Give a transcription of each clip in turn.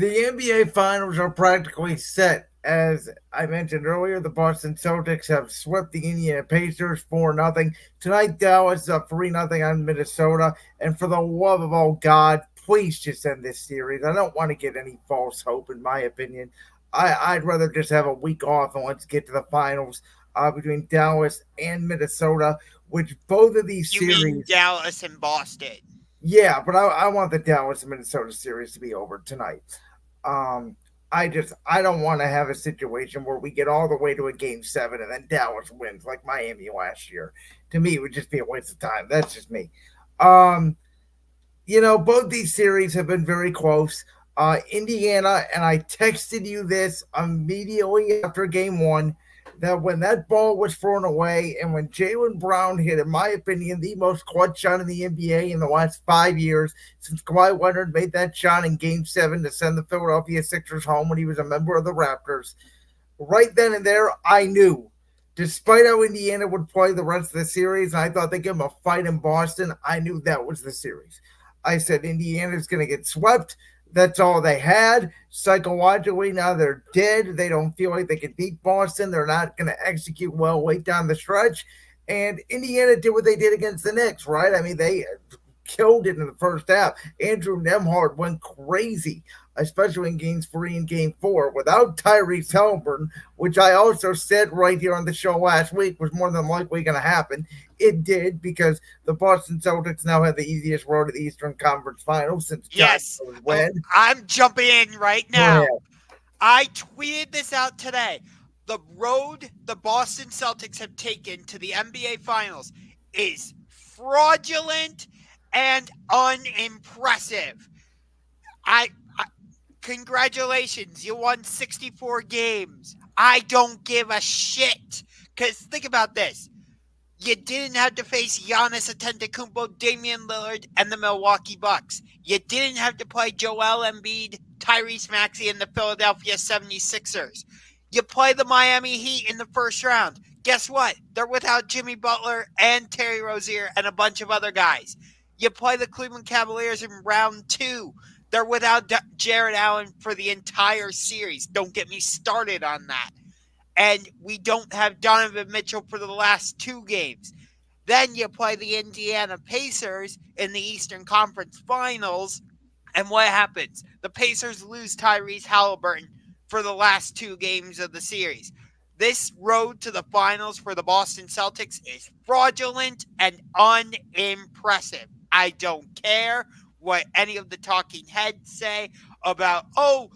The NBA Finals are practically set. As I mentioned earlier, the Boston Celtics have swept the Indiana Pacers 4-0. Tonight, Dallas is up 3-0 on Minnesota. And for the love of all God, please just end this series. I don't want to get any false hope, in my opinion. I'd rather just have a week off and let's get to the finals between Dallas and Minnesota, which both of these You mean series. Dallas and Boston? Yeah, but I want the Dallas and Minnesota series to be over tonight. Um, I don't want to have a situation where we get all the way to a game 7 and then Dallas wins like Miami last year. To me, it would just be a waste of time. That's just me. Um, both these series have been very close. Indiana, and I texted you this immediately after game 1, that when that ball was thrown away and when Jaylen Brown hit, in my opinion, the most clutch shot in the NBA in the last 5 years since Kawhi Leonard made that shot in game 7 to send the Philadelphia Sixers home when he was a member of the Raptors. Right then and there, I knew. Despite how Indiana would play the rest of the series, and I thought they'd give them a fight in Boston, I knew that was the series. I said Indiana's going to get swept. That's all they had. Psychologically, now they're dead. They don't feel like they can beat Boston. They're not going to execute well late down the stretch. And Indiana did what they did against the Knicks, right? I mean, they killed it in the first half. Andrew Nemhard went crazy, especially in games 3 and game 4, without Tyrese Halliburton, which I also said right here on the show last week was more than likely going to happen. It did, because the Boston Celtics now have the easiest road to the Eastern Conference Finals since John Yes. was wed. I'm jumping in right Go ahead. now. I tweeted this out today. The road the Boston Celtics have taken to the NBA Finals is fraudulent and unimpressive. I congratulations, you won 64 games. I don't give a shit. Cause think about this. You didn't have to face Giannis Antetokounmpo, Damian Lillard, and the Milwaukee Bucks. You didn't have to play Joel Embiid, Tyrese Maxey, and the Philadelphia 76ers. You play the Miami Heat in the first round. Guess what? They're without Jimmy Butler and Terry Rozier and a bunch of other guys. You play the Cleveland Cavaliers in round 2. They're without Jared Allen for the entire series. Don't get me started on that. And we don't have Donovan Mitchell for the last 2 games. Then you play the Indiana Pacers in the Eastern Conference Finals. And what happens? The Pacers lose Tyrese Halliburton for the last 2 games of the series. This road to the finals for the Boston Celtics is fraudulent and unimpressive. I don't care what any of the talking heads say about, oh,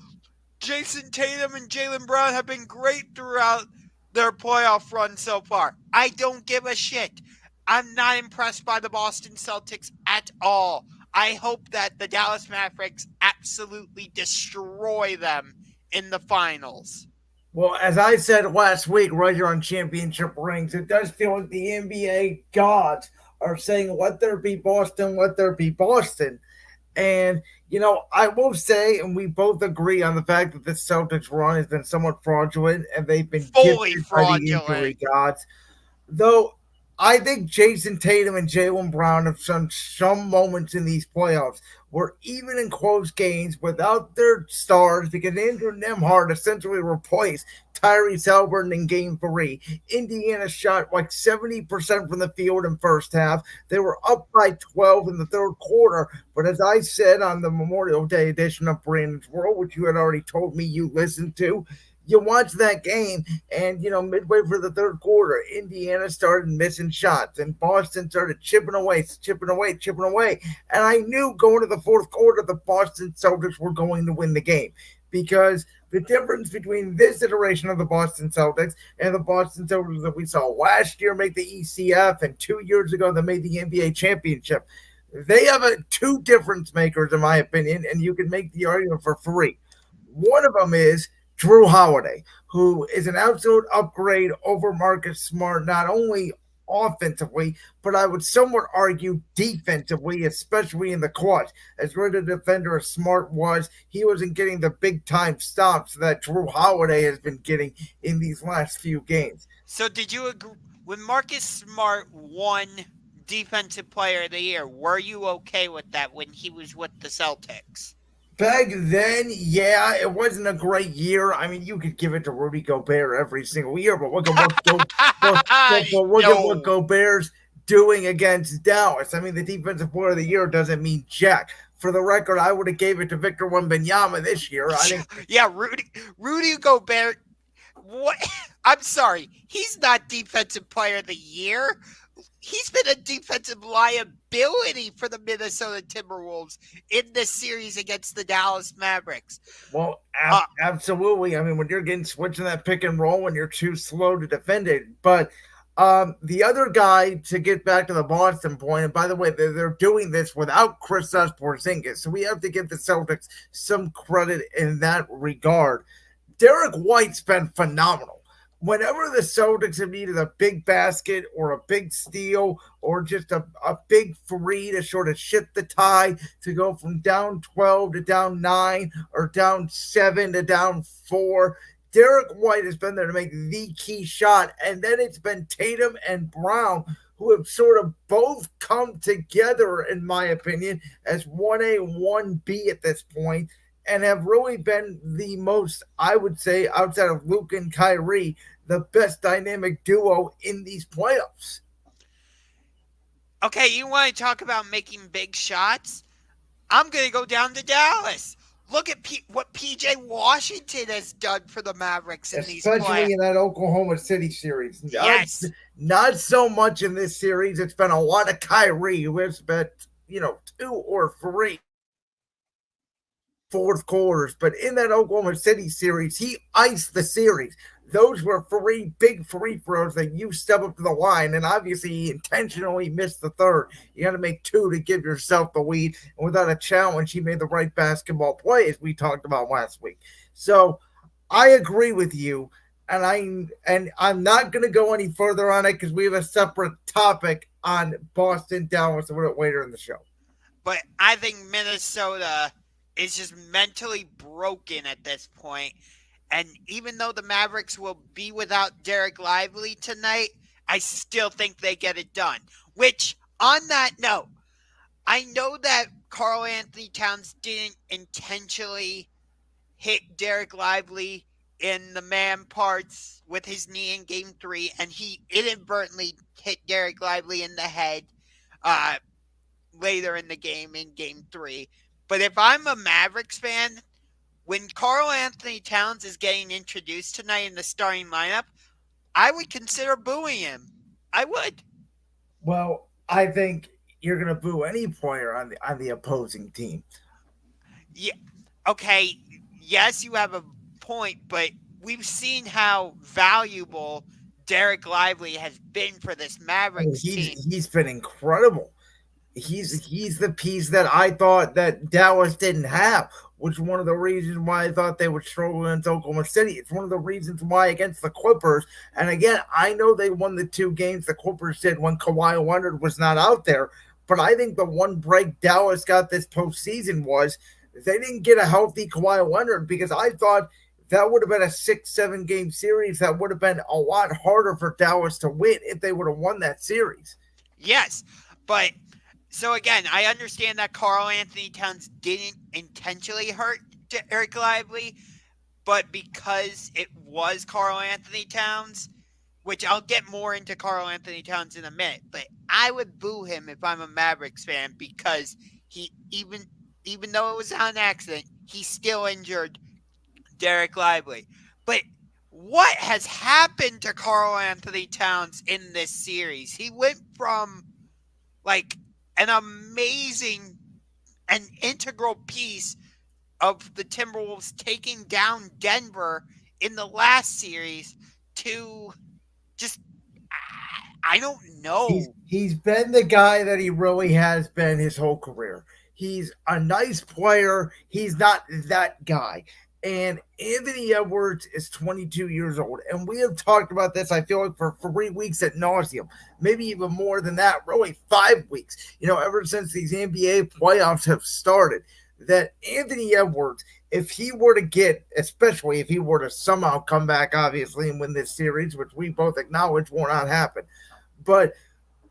Jason Tatum and Jaylen Brown have been great throughout their playoff run so far. I don't give a shit. I'm not impressed by the Boston Celtics at all. I hope that the Dallas Mavericks absolutely destroy them in the finals. Well, as I said last week, right here on Championship Rings, it does feel like the NBA gods are saying, let there be Boston, let there be Boston. And, I will say, and we both agree on the fact that the Celtics run has been somewhat fraudulent and they've been Fully gifted by the fraudulent. injury gods. Though I think Jason Tatum and Jaylen Brown have shown some moments in these playoffs where even in close games without their stars, because Andrew Nemhard essentially replaced Tyrese Halliburton in game 3. Indiana shot like 70% from the field in first half. They were up by 12 in the third quarter. But as I said on the Memorial Day edition of Brandon's World, which you had already told me you listened to, you watch that game, and midway through the third quarter, Indiana started missing shots, and Boston started chipping away, chipping away, chipping away. And I knew going to the fourth quarter, the Boston Celtics were going to win the game, because the difference between this iteration of the Boston Celtics and the Boston Celtics that we saw last year make the ECF and 2 years ago that made the NBA championship, they have two difference makers, in my opinion, and you can make the argument for three. One of them is Drew Holiday, who is an absolute upgrade over Marcus Smart, not only offensively, but I would somewhat argue defensively, especially in the clutch. As great a defender as Smart was, he wasn't getting the big time stops that Drew Holiday has been getting in these last few games. So did you agree when Marcus Smart won Defensive Player of the Year? Were you okay with that when he was with the Celtics? Back then, yeah, it wasn't a great year. I mean, you could give it to Rudy Gobert every single year, but look at what No. Gobert's doing against Dallas. I mean, the defensive player of the year doesn't mean jack. For the record, I would have gave it to Victor Wembanyama this year. I think, Yeah, Rudy Gobert. What? I'm sorry. He's not defensive player of the year. He's been a defensive liability for the Minnesota Timberwolves in this series against the Dallas Mavericks. well, Uh, absolutely. I mean, when you're getting switched in that pick and roll, when you're too slow to defend it, but the other guy, to get back to the Boston point, and by the way, they're doing this without Kristaps Porzingis, so we have to give the Celtics some credit in that regard. Derek White's been phenomenal. Whenever the Celtics have needed a big basket or a big steal or just a big three to sort of shift the tide to go from down 12 to down 9 or down 7 to down 4, Derek White has been there to make the key shot. And then it's been Tatum and Brown who have sort of both come together, in my opinion, as 1A, 1B at this point, and have really been the most, I would say, outside of Luke and Kyrie, the best dynamic duo in these playoffs. okay, you want to talk about making big shots? I'm going to go down to Dallas. Look at what PJ Washington has done for the Mavericks in these Especially playoffs. in that Oklahoma City series. Yes. Not so much in this series. It's been a lot of Kyrie, who has spent, 2 or 3 fourth quarters. But in that Oklahoma City series, he iced the series. Those were three big free throws that you step up to the line, and obviously he intentionally missed the third. You got to make two to give yourself the lead, and without a challenge, he made the right basketball play, as we talked about last week. So I agree with you, and I'm not going to go any further on it because we have a separate topic on Boston Dallas a little later in the show. But I think Minnesota is just mentally broken at this point. And even though the Mavericks will be without Derek Lively tonight, I still think they get it done. Which, on that note, I know that Carl Anthony Towns didn't intentionally hit Derek Lively in the man parts with his knee in game 3, and he inadvertently hit Derek Lively in the head uh, later in the game in game 3. But if I'm a Mavericks fan, when Carl Anthony Towns is getting introduced tonight in the starting lineup, I would consider booing him. I would. Well, I think you're going to boo any player on the opposing team. Yeah. Okay. Yes, you have a point, but we've seen how valuable Derek Lively has been for this Oh, Mavericks he's team. he's been incredible. He's the piece that I thought that Dallas didn't have, which is one of the reasons why I thought they would struggle against Oklahoma City. It's one of the reasons why against the Clippers. And again, I know they won the 2 games the Clippers did when Kawhi Leonard was not out there, but I think the one break Dallas got this postseason was they didn't get a healthy Kawhi Leonard, because I thought that would have been a 6, 7 game series that would have been a lot harder for Dallas to win if they would have won that series. Yes, but so again, I understand that Carl Anthony Towns didn't intentionally hurt Derek Lively, but because it was Carl Anthony Towns, which I'll get more into Carl Anthony Towns in a minute, but I would boo him if I'm a Mavericks fan because he even though it was on accident, he still injured Derek Lively. But what has happened to Carl Anthony Towns in this series? He went from like an amazing and integral piece of the Timberwolves taking down Denver in the last series to just I don't He's know. he's been the guy that he really has been his whole career. He's a nice player. He's not that guy. And Anthony Edwards is 22 years old. And we have talked about this, I feel like, for 3 weeks at nauseum, maybe even more than that, really 5 weeks, ever since these NBA playoffs have started. That Anthony Edwards, if he were to get, especially if he were to somehow come back, obviously, and win this series, which we both acknowledge will not happen, but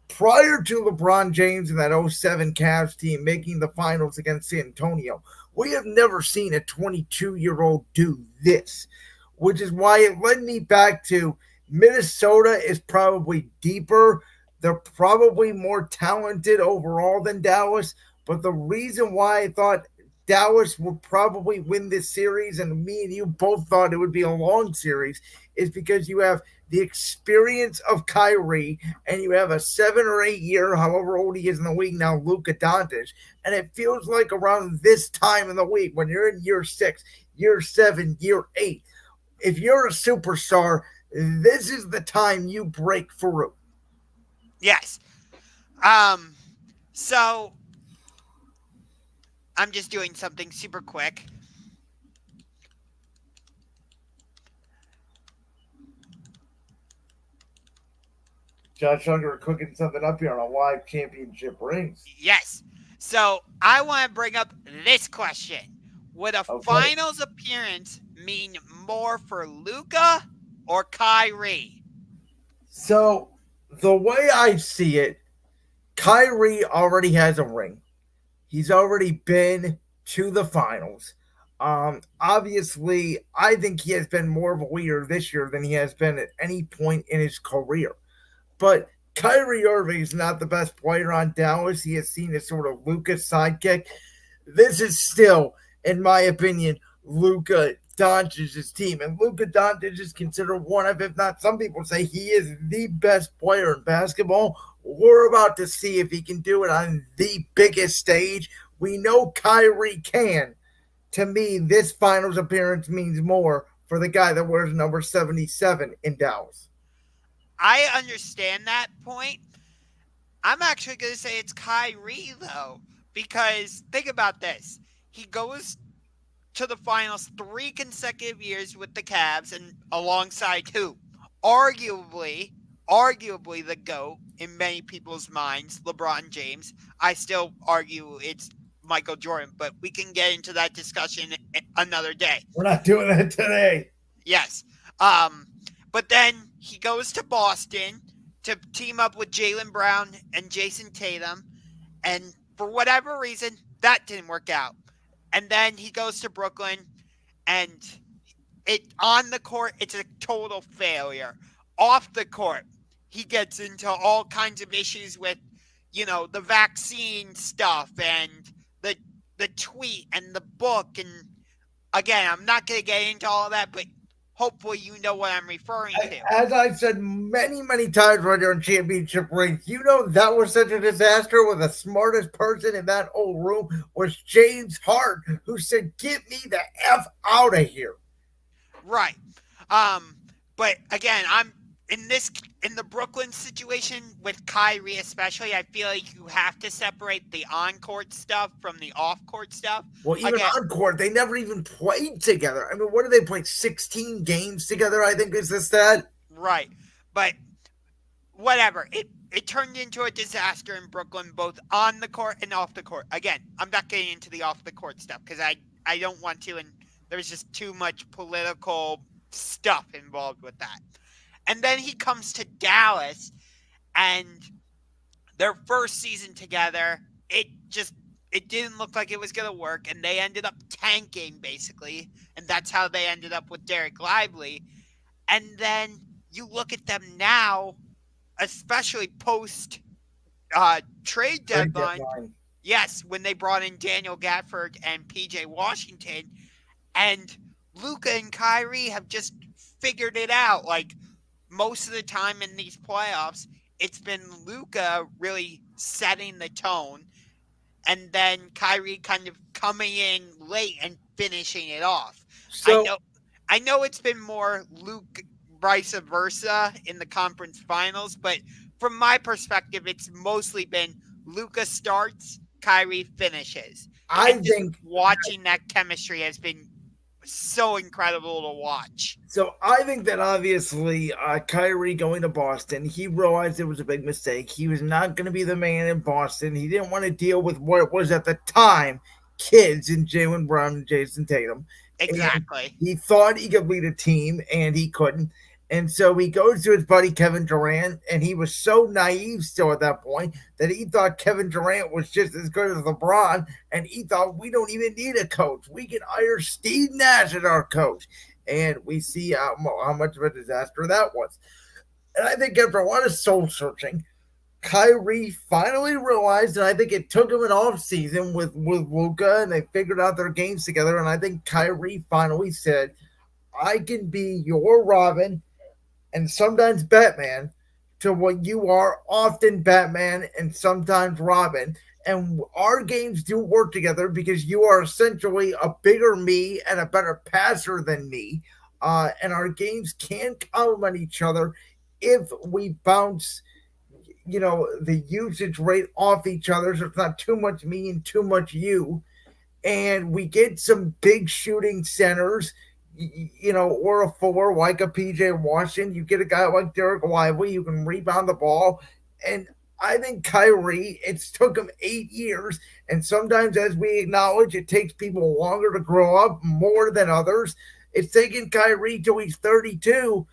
prior to LeBron James and that '07 Cavs team making the finals against San Antonio, We have never seen a 22-year-old do this, which is why it led me back to Minnesota is probably deeper. They're probably more talented overall than Dallas. But the reason why I thought Dallas would probably win this series, and me and you both thought it would be a long series, is because you have the experience of Kyrie, and you have a 7 or 8 year, however old he is in the league now, Luka Doncic, and it feels like around this time in the week when you're in year 6, year 7, year 8, if you're a superstar, this is the time you break through. Yes. Um, so I'm just doing something super quick. Josh Ungar cooking something up here on a live championship rings. Yes. So I want to bring up this question. Would a Okay. finals appearance mean more for Luka or Kyrie? So the way I see it, Kyrie already has a ring. He's already been to the finals. Obviously, I think he has been more of a leader this year than he has been at any point in his career. But Kyrie Irving is not the best player on Dallas. He has seen a sort of Luka sidekick. This is still, in my opinion, Luka Doncic's team. And Luka Doncic is considered one of, if not some people say, he is the best player in basketball. We're about to see if he can do it on the biggest stage. We know Kyrie can. To me, this finals appearance means more for the guy that wears number 77 in Dallas. I understand that point. I'm actually going to say it's Kyrie, though, because think about this. He goes to the finals 3 consecutive years with the Cavs and alongside who? Arguably, arguably the GOAT in many people's minds, LeBron James. I still argue it's Michael Jordan, but we can get into that discussion another day. We're not doing that today. Yes. Um, but then he goes to Boston to team up with Jaylen Brown and Jason Tatum. And for whatever reason, that didn't work out. And then he goes to Brooklyn, and it on the court, it's a total failure. Off the court, he gets into all kinds of issues with, the vaccine stuff and the the tweet and the book. And again, I'm not going to get into all of that, but hopefully you know what I'm referring to. As I've said many, many times right here in championship rings, you know that was such a disaster when the smartest person in that whole room was James Hart, who said, "Get me the F out of here." Right. Um, but again, I'm in the Brooklyn situation with Kyrie especially. I feel like you have to separate the on court stuff from the off court stuff. Well, even Again, on court, they never even played together. I mean, what did they play? 16 games together, I think is the stat. right. But whatever. It turned into a disaster in Brooklyn, both on the court and off the court. Again, I'm not getting into the off the court stuff because I don't want to, and there's just too much political stuff involved with that. And then he comes to Dallas, and their first season together, it didn't look like it was going to work, and they ended up tanking basically, and that's how they ended up with Derek Lively. And then you look at them now, especially post trade Trade deadline. deadline. Yes, when they brought in Daniel Gafford and PJ Washington, and Luka and Kyrie have just figured it out. Like most of the time in these playoffs, it's been Luka really setting the tone, and then Kyrie kind of coming in late and finishing it off. I So know, I know it's been more Luke vice versa in the conference finals, but from my perspective, it's mostly been Luka starts, Kyrie finishes, I and just think watching that chemistry has been so incredible to watch. I think that obviously Kyrie going to Boston, he realized it was a big mistake. He was not going to be the man in Boston. He didn't want to deal with what it was at the time, kids in Jalen Brown and Jason Tatum. And Exactly. he thought he could lead a team, and he couldn't. And so he goes to his buddy Kevin Durant, and he was so naive still at that point that he thought Kevin Durant was just as good as LeBron, and he thought we don't even need a coach. We can hire Steve Nash as our coach. And we see how much of a disaster that was. And I think after a lot of soul searching, Kyrie finally realized, and I think it took him an off season with Luka, and they figured out their games together. And I think Kyrie finally said, "I can be your Robin and sometimes Batman to what you are, often Batman and sometimes Robin. And our games do work together because you are essentially a bigger me and a better passer than me. And our games can complement each other if we bounce, the usage rate off each other. So it's not too much me and too much you, and we get some big shooting centers, or a four like a PJ Washington. You get a guy like Derek Lively who can rebound the ball. And I think Kyrie, it's took him 8 years. And sometimes, as we acknowledge, it takes people longer to grow up more than others. It's taken Kyrie till he's 32,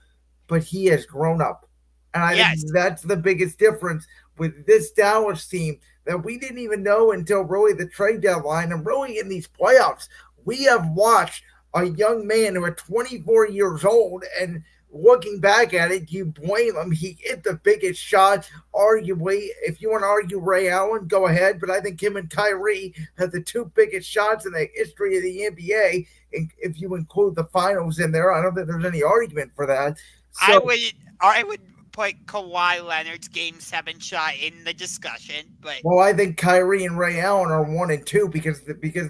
but he has grown up. And I think Yes. that's the biggest difference with this Dallas team that we didn't even know until really the trade deadline and really in these playoffs. We have watched a young man who at 24 years old, and looking back at it, you blame him. He hit the biggest shot, arguably. If you want to argue Ray Allen, go ahead. But I think him and Kyrie have the two biggest shots in the history of the NBA. And if you include the finals in there, I don't think there's any argument for that. I So, would I would put Kawhi Leonard's Game 7 shot in the discussion, but well, I think Kyrie and Ray Allen are 1 and 2 because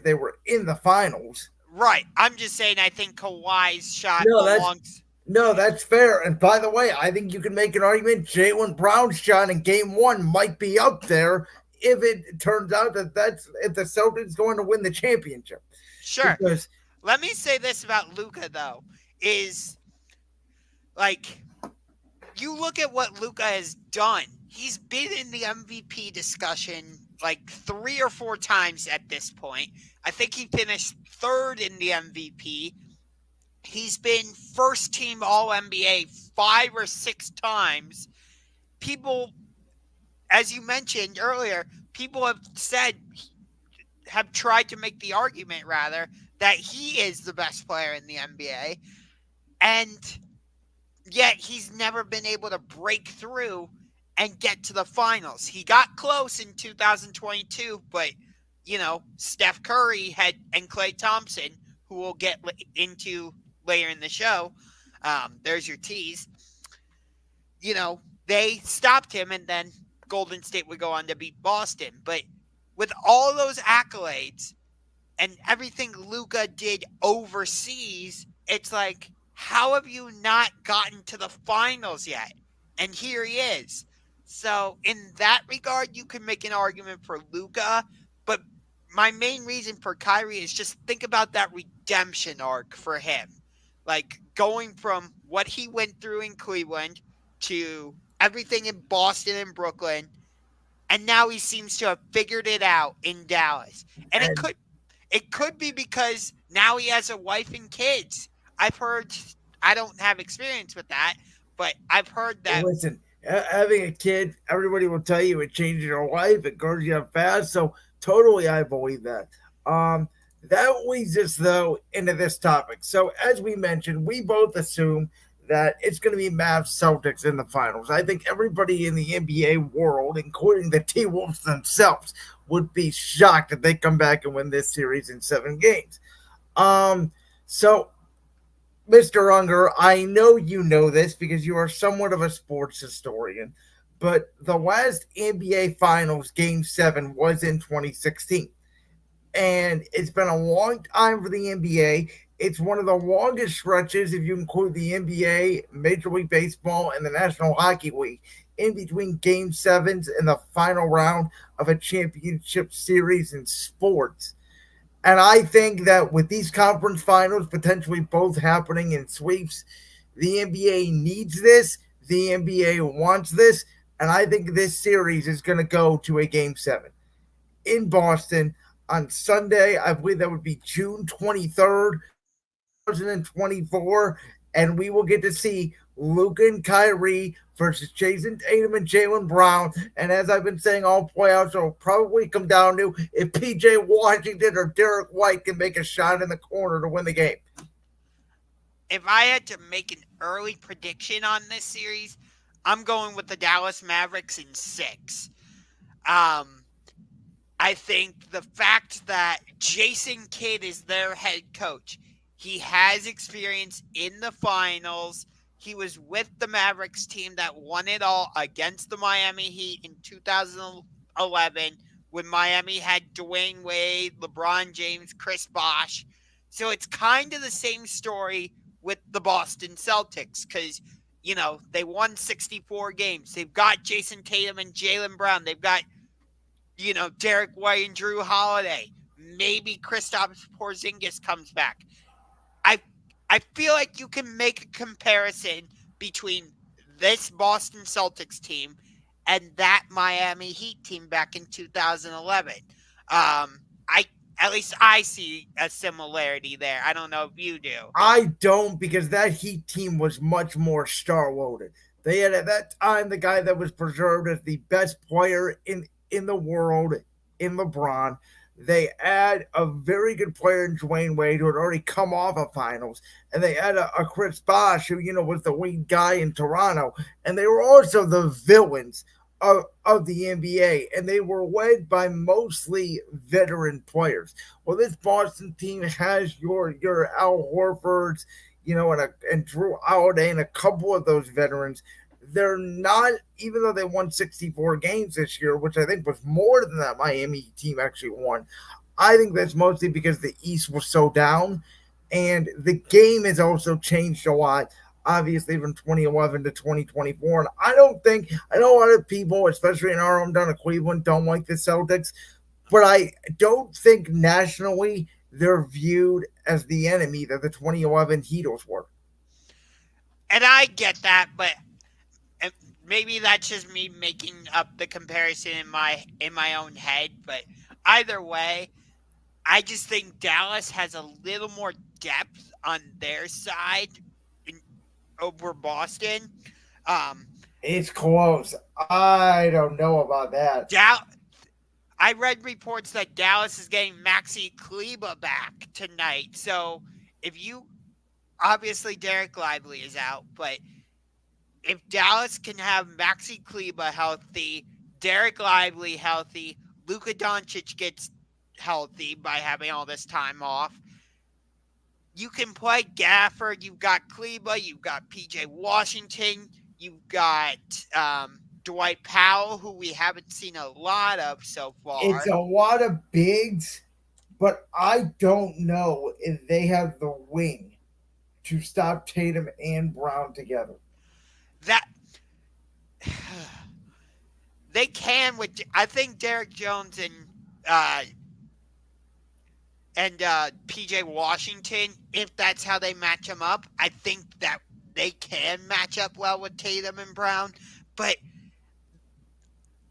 they were in the finals. right. I'm just saying I think Kawhi's shot No, that's belongs. no, that's fair. And by the way, I think you can make an argument. Jalen Brown's shot in Game One might be up there if it turns out that that's if the Celtics going to win the championship. Sure. Because Let me say this about Luka though, is like you look at what Luka has done. He's been in the MVP discussion like 3 or 4 times at this point. I think he finished third in the MVP. He's been first team All NBA 5 or 6 times. People, as you mentioned earlier, people have tried to make the argument rather that he is the best player in the NBA. And yet he's never been able to break through and get to the finals. He got close in 2022, but Steph Curry and Klay Thompson, who we'll get into later in the show. There's your tease. They stopped him, and then Golden State would go on to beat Boston. But with all those accolades and everything Luka did overseas, it's like, how have you not gotten to the finals yet? And here he is. So in that regard, you can make an argument for Luka, but my main reason for Kyrie is just think about that redemption arc for him. Like going from what he went through in Cleveland to everything in Boston and Brooklyn, and now he seems to have figured it out in Dallas. And and it could be because now he has a wife and kids. I've heard, I don't have experience with that, but I've heard that. listen, having a kid, everybody will tell you it changes your life, it grows you up fast. So totally, I believe that. Um, that leads us though into this topic. So as we mentioned, we both assume that it's going to be Mavs Celtics in the finals. I think everybody in the NBA world, including the T-Wolves themselves, would be shocked if they come back and win this series in 7 games. So Mr. Unger, I know you know this because you are somewhat of a sports historian, but the last NBA Finals Game 7 was in 2016. And it's been a long time for the NBA. It's one of the longest stretches, if you include the NBA, Major League Baseball, and the National Hockey League, in between Game 7s and the final round of a championship series in sports. And I think that with these conference finals potentially both happening in sweeps, the NBA needs this. The NBA wants this. And I think this series is going to go to a Game 7 in Boston on Sunday. I believe that would be June 23rd, 2024. and we will get to see Luka and Kyrie versus Jason Tatum and Jalen Brown. And as I've been saying all playoffs, it'll probably come down to if PJ Washington or Derek White can make a shot in the corner to win the game. If I had to make an early prediction on this series, I'm going with the Dallas Mavericks in six. Um, I think the fact that Jason Kidd is their head coach, he has experience in the finals. He was with the Mavericks team that won it all against the Miami Heat in 2011 when Miami had Dwayne Wade, LeBron James, Chris Bosh. So it's kind of the same story with the Boston Celtics because, they won 64 games. They've got Jason Tatum and Jalen Brown. They've got Derek White and Drew Holiday. Maybe Kristaps Porzingis comes back. I I feel like you can make a comparison between this Boston Celtics team and that Miami Heat team back in 2011. I at least I see a similarity there. I don't know if you do. I don't, because that Heat team was much more star loaded. They had at that time the guy that was preserved as the best player in the world in LeBron. They had a very good player in Dwayne Wade who had already come off of finals, and they had a Chris Bosh who was the lead guy in Toronto, and they were also the villains of the NBA, and they were led by mostly veteran players. Well, this Boston team has your Al Horfords, and Drew Holiday, and a couple of those veterans. They're not, even though they won 64 games this year, which I think was more than that Miami team actually won. I think that's mostly because the East was so down, and the game has also changed a lot, obviously from 2011 to 2024. And I know a lot of people, especially in our hometown of Cleveland, don't like the Celtics, but I don't think nationally they're viewed as the enemy that the 2011 Heatles were. And I get that, but maybe that's just me making up the comparison in my own head, but either way, I just think Dallas has a little more depth on their side in, over Boston. Um, It's close. I don't know about that. Dal- I read reports that Dallas is getting Maxi Kleba back tonight. So if you obviously Derek Lively is out, but if Dallas can have Maxi Kleba healthy, Derek Lively healthy, Luka Doncic gets healthy by having all this time off, you can play Gafford. You've got Kleba. You've got PJ Washington. You've got Dwight Powell, who we haven't seen a lot of so It's far. a lot of bigs, but I don't know if they have the wing to stop Tatum and Brown together. That they can with I think Derek Jones uh, and PJ Washington, if that's how they match them up, I think that they can match up well with Tatum and Brown. But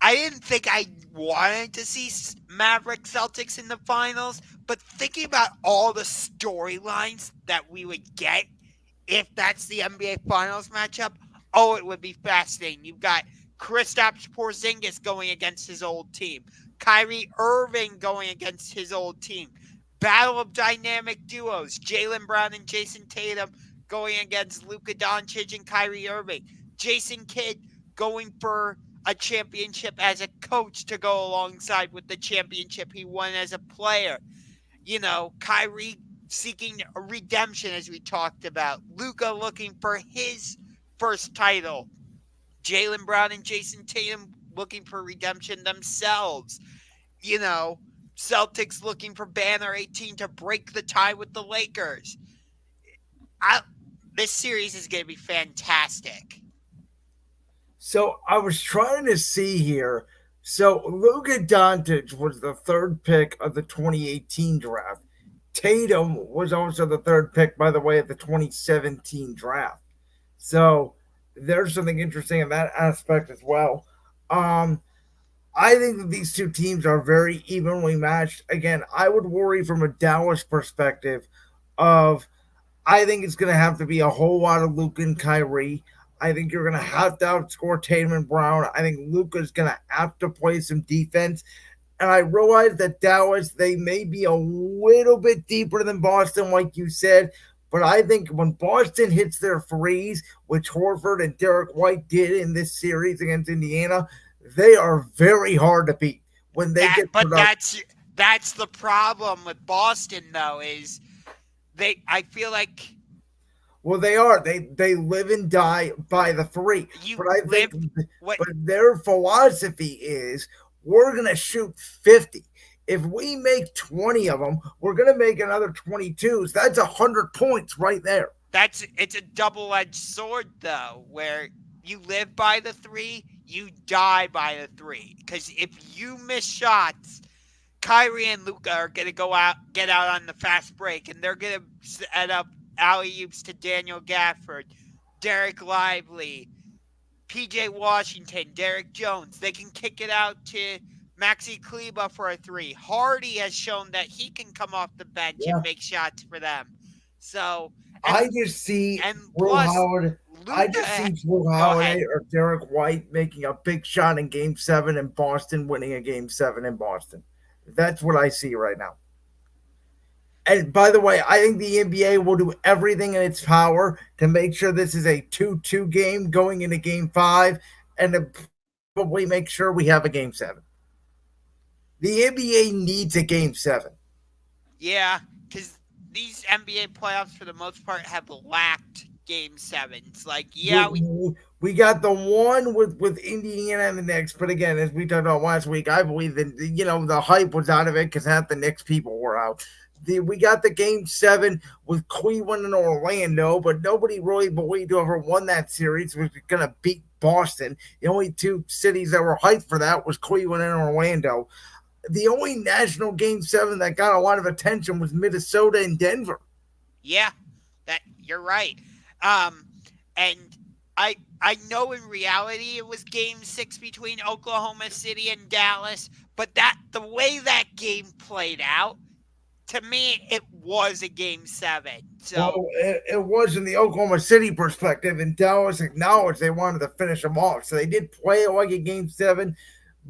I didn't think I wanted to see Maverick Celtics in the finals, but thinking about all the storylines that we would get if that's the NBA Finals matchup, oh, it would be fascinating. You've got Kristaps Porzingis going against his old team, Kyrie Irving going against his old team, battle of dynamic duos, Jalen Brown and Jason Tatum going against Luka Doncic and Kyrie Irving, Jason Kidd going for a championship as a coach to go alongside with the championship he won as a player. Kyrie seeking a redemption, as we talked about. Luka looking for his first title. Jalen Brown and Jason Tatum looking for redemption themselves. You know, Celtics looking for Banner 18 to break the tie with the Lakers. I, this series is going to be fantastic. So I was trying to see here. So Luka Doncic was the third pick of the 2018 draft. Tatum was also the third pick, by the way, of the 2017 draft. So there's something interesting in that aspect as well. Um, I think that these two teams are very evenly matched. Again, I would worry from a Dallas perspective of I think it's going to have to be a whole lot of Luka and Kyrie. I think you're going to have to outscore Tatum and Brown. I think Luka's going to have to play some defense. And I realize that Dallas, they may be a little bit deeper than Boston, like you said. But I think when Boston hits their threes, which Horford and Derek White did in this series against Indiana, they are very hard to beat when they That get but put up. that's the problem with Boston though is they I feel like Well, they are. They live and die by the three. you But I think, live what but their philosophy is we're gonna shoot 50. If we make 20 of them, we're gonna make another 22s. That's 100 points right there. it's a double-edged sword though where you live by the 3, you die by the 3 cuz if you miss shots, Kyrie and Luka are going to get out on the fast break and they're going to set up alley-oops to Daniel Gafford, Derek Lively, PJ Washington, Derek Jones. They can kick it out to Maxi Kleba for a 3. Hardy has shown that he can come off the bench and Yeah. make shots for them. So, and I just see and Drew plus Howard. I Luka, just see Drew go ahead. Holiday or Derek White making a big shot in Game 7 and Boston winning a Game 7 in Boston. That's what I see right now. And by the way, I think the NBA will do everything in its power to make sure this is a 2-2 game going into Game 5 and to probably make sure we have a Game 7. The NBA needs a Game 7. Yeah, because these NBA playoffs, for the most part, have lacked game sevens. Like, we, yeah, we got the one with Indiana and the Knicks, but again, as we talked about last week, I believe that the hype was out of it because half the Knicks people were out. We got the Game 7 with Cleveland and Orlando, but nobody really believed whoever won that series was going to beat Boston. The only two cities that were hyped for that was Cleveland and Orlando. The only national Game 7 that got a lot of attention was Minnesota and Denver. yeah, that you're right. Um, and I know in reality it was game 6 between Oklahoma City and Dallas, but the way that game played out, to me, it was a game 7. Well, So it was in the Oklahoma City perspective, and Dallas acknowledged they wanted to finish them off. So they did play it like a Game 7,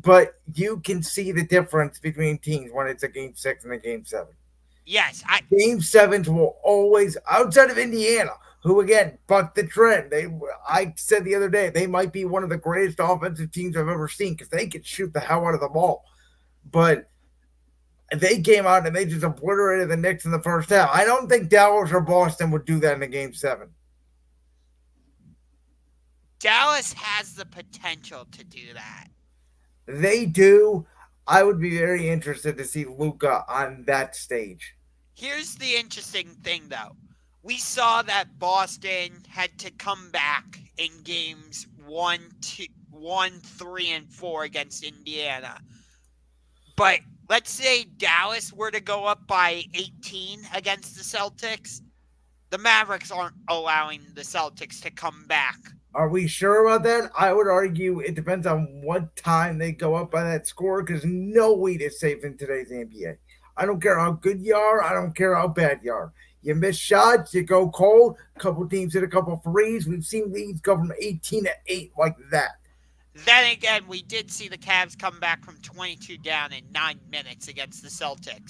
but you can see the difference between teams when it's a Game 6 and a Game 7. yes, Game 7s will always, outside of Indiana, who again bucked the trend. I said the other day, they might be one of the greatest offensive teams I've ever seen because they could shoot the hell out of the ball. But they came out and they just obliterated the Knicks in the first half. I don't think Dallas or Boston would do that in a Game 7. Dallas has the potential to do that. They do. I would be very interested to see Luka on that stage. Here's the interesting thing, though. We saw that Boston had to come back in games 1, 3, and 4 against Indiana. But let's say Dallas were to go up by 18 against the Celtics. The Mavericks aren't allowing the Celtics to come back. Are we sure about that? I would argue it depends on what time they go up by that score because no lead is safe in today's NBA. I don't care how good you are. I don't care how bad you are. You miss shots, you go cold. A couple teams hit a couple threes. We've seen leads go from 18 to 8 like that. Then again, we did see the Cavs come back from 22 down in 9 minutes against the Celtics.